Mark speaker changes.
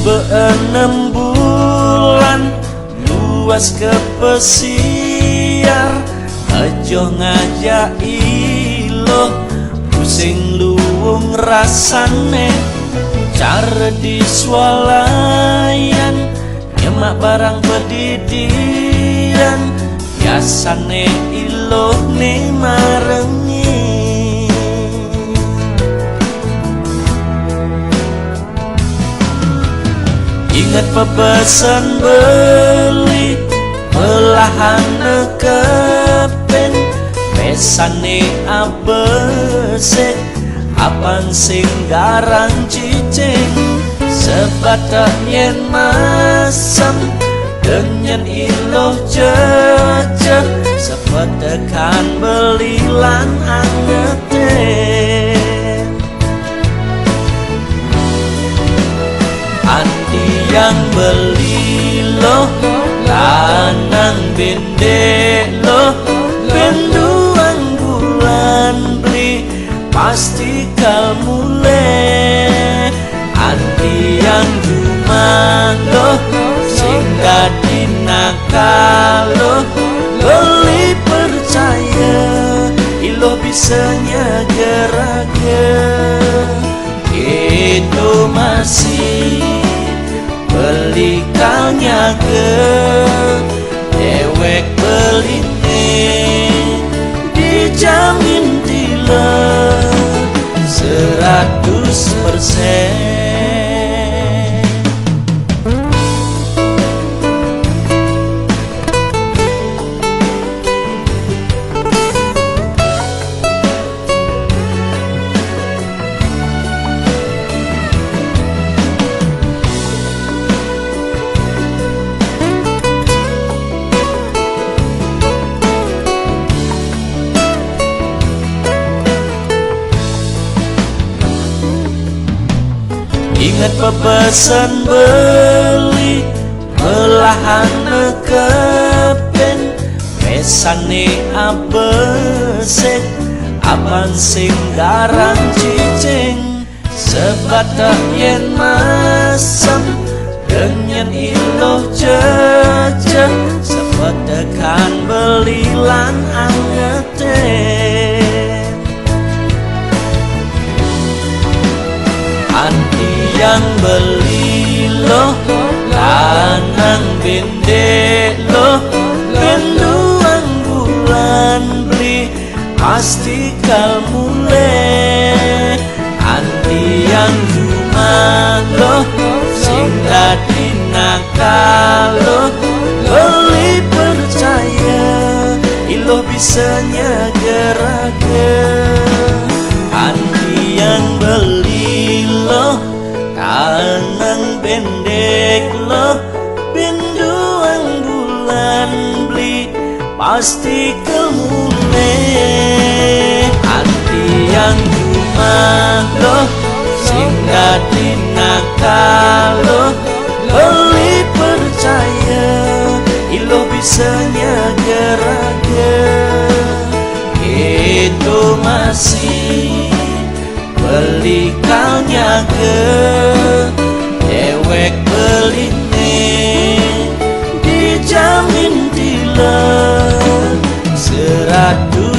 Speaker 1: Be-6 bulan luas ke pesiar, ajo ngajak ilo pusing luwung rasane. Cara diswalayan nyemak barang pedidiran, biasane ilo ne marengi. Ingat pepesan beli belahan kepen, pesane abesek apan sing garang cicing. Sebatak yen masam dengan iloh cecek, sepetekan belilan angetin. Andi yang beli loh lanang bendek loh, benduang bulan beli pasti kal mulai. Andi yang cuma loh singkat dinakalo, beli percaya ilo bisanya geraga. Itu masih belikannya ke dewek beline, dijamin dealer 100%. Ingat pepesan beli belahan kepen, pesane abesek apan sing garang cicing. Sebatak yen masam dengan iloh cecek, sepetekan belilan angetin. Yang beli loh lanang bendek loh, benduang bulan beli pasti kal mulai. Andi yang cuma loh singkat dinakalo, beli percaya ilo bisanya geraga. Andi yang beli loh lanang bendek loh, benduang bulan beli pasti kemulai. Hati yang cuma loh singkat dinakalo, beli percaya ilo bisanya geraga. Itu masih belikannya ke dewek beline, dijamin dealer 100%.